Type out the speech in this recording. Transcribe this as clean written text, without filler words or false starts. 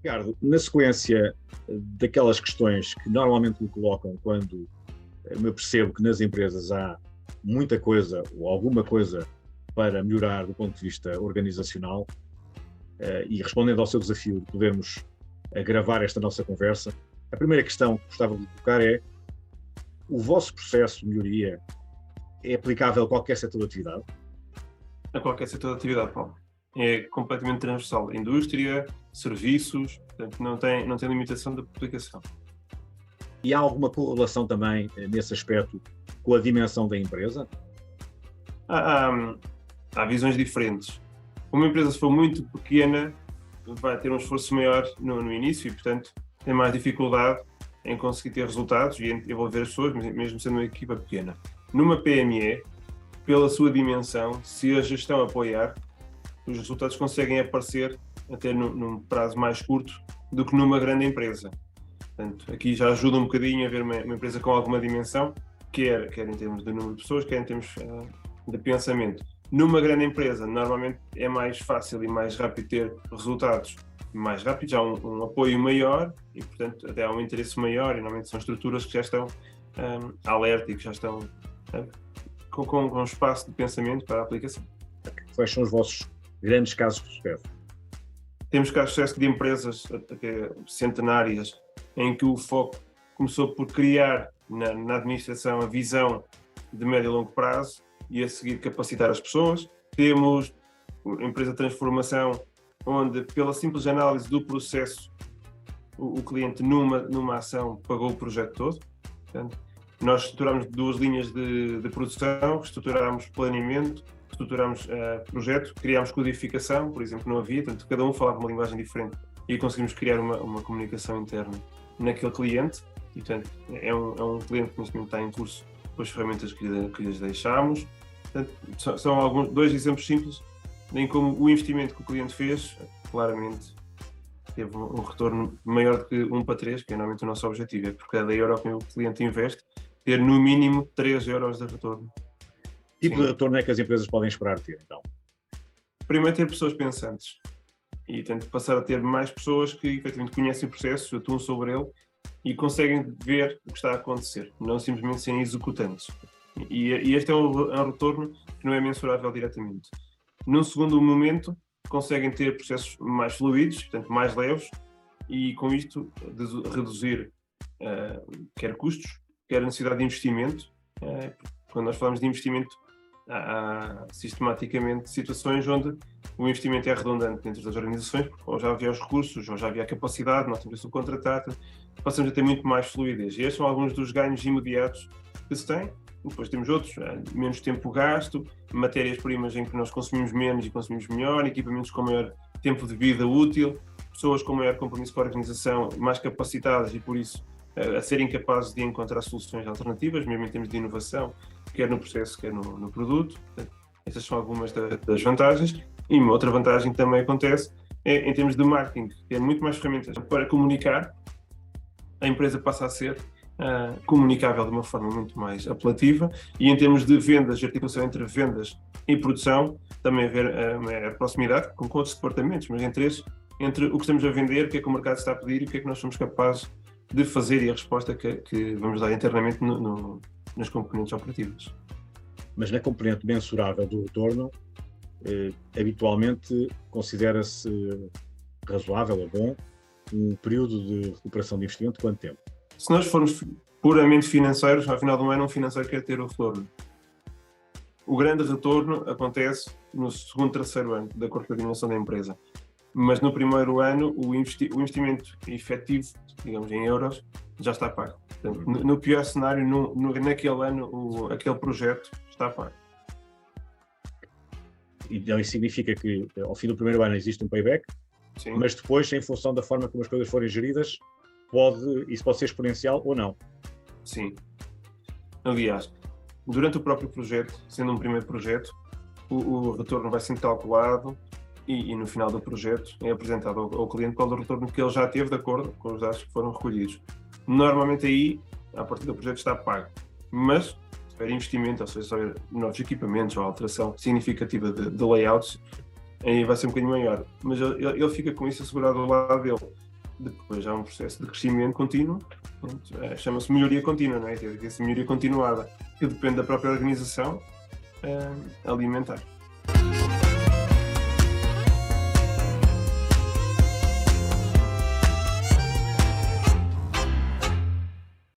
Ricardo, na sequência daquelas questões que normalmente me colocam quando me percebo que nas empresas há muita coisa ou alguma coisa para melhorar do ponto de vista organizacional, e respondendo ao seu desafio de podermos gravar esta nossa conversa, a primeira questão que gostava de colocar é: o vosso processo de melhoria é aplicável a qualquer setor de atividade? A qualquer setor de atividade, Paulo. É completamente transversal. Indústria, serviços, portanto, não tem limitação de aplicação. E há alguma correlação também nesse aspecto com a dimensão da empresa? Há visões diferentes. Uma empresa, se for muito pequena, vai ter um esforço maior no início e, portanto, tem mais dificuldade em conseguir ter resultados e em envolver as pessoas, mesmo sendo uma equipa pequena. Numa PME, pela sua dimensão, se a gestão apoiar, os resultados conseguem aparecer até num prazo mais curto do que numa grande empresa. Portanto, aqui já ajuda um bocadinho a ver uma empresa com alguma dimensão, quer em termos de número de pessoas, quer em termos de pensamento. Numa grande empresa, normalmente é mais fácil e mais rápido ter resultados mais rápidos, há um apoio maior e, portanto, até há um interesse maior, e normalmente são estruturas que já estão alerta e que já estão com espaço de pensamento para a aplicação. Quais são os vossos grandes casos de sucesso? Temos casos de sucesso de empresas até centenárias em que o foco começou por criar na administração a visão de médio e longo prazo e a seguir capacitar as pessoas. Temos empresa de transformação onde, pela simples análise do processo, o cliente numa ação pagou o projeto todo. Portanto, nós estruturamos 2 linhas de produção, estruturamos planeamento, estruturamos projeto, criámos codificação, por exemplo, não havia, portanto, cada um falava uma linguagem diferente e conseguimos criar uma comunicação interna naquele cliente. E, portanto, é um cliente que neste momento está em curso com as ferramentas que lhes deixámos. Portanto, são 2 exemplos simples em como o investimento que o cliente fez, claramente, teve um retorno maior do que 1 para 3, que é normalmente o nosso objetivo, é por cada euro que o cliente investe, ter no mínimo 3 euros de retorno. Que tipo de retorno é que as empresas podem esperar ter, então? Primeiro, ter pessoas pensantes e tento passar a ter mais pessoas que efetivamente conhecem o processo, atuam sobre ele e conseguem ver o que está a acontecer, não simplesmente serem executantes. E este é um retorno que não é mensurável diretamente. Num segundo momento, conseguem ter processos mais fluidos, portanto mais leves, e com isto reduzir quer custos, quer a necessidade de investimento. Quando nós falamos de investimento, há sistematicamente situações onde o investimento é redundante dentro das organizações, porque ou já havia os recursos, ou já havia a capacidade, nós temos a subcontratar, passamos a ter muito mais fluidez. E estes são alguns dos ganhos imediatos que se tem. Depois temos outros, menos tempo gasto, matérias-primas em que nós consumimos menos e consumimos melhor, equipamentos com maior tempo de vida útil, pessoas com maior compromisso com a organização, mais capacitadas e, por isso, a serem capazes de encontrar soluções alternativas, mesmo em termos de inovação, quer no processo, quer no produto. Estas são algumas das vantagens. E uma outra vantagem que também acontece é em termos de marketing, que é muito mais ferramentas para comunicar. A empresa passa a ser comunicável de uma forma muito mais apelativa, e em termos de vendas, de articulação entre vendas e produção, também haver a proximidade com outros departamentos, mas entre o que estamos a vender, o que é que o mercado está a pedir e o que é que nós somos capazes de fazer e a resposta que vamos dar internamente nas componentes operativas. Mas na componente mensurável do retorno, habitualmente considera-se razoável ou bom um período de recuperação de investimento de quanto tempo? Se nós formos puramente financeiros, ao final do ano, um financeiro quer ter o retorno. O grande retorno acontece no segundo, terceiro ano, de acordo com a dimensão da empresa. Mas no primeiro ano, o investimento efetivo, digamos em euros, já está pago. Portanto, no pior cenário, naquele ano, aquele projeto está pago. Então isso significa que ao fim do primeiro ano existe um payback, sim, mas depois, em função da forma como as coisas forem geridas, isso pode ser exponencial ou não. Sim. Aliás, durante o próprio projeto, sendo um primeiro projeto, o retorno vai sendo calculado e no final do projeto é apresentado ao cliente qual é o retorno que ele já teve de acordo com os dados que foram recolhidos. Normalmente aí, a partir do projeto está pago, mas se houver investimento, ou seja, se houver novos equipamentos ou alteração significativa de layouts, aí vai ser um bocadinho maior. Mas ele fica com isso assegurado ao lado dele. Depois há um processo de crescimento contínuo, chama-se melhoria contínua, não é? Essa melhoria continuada, que depende da própria organização alimentar.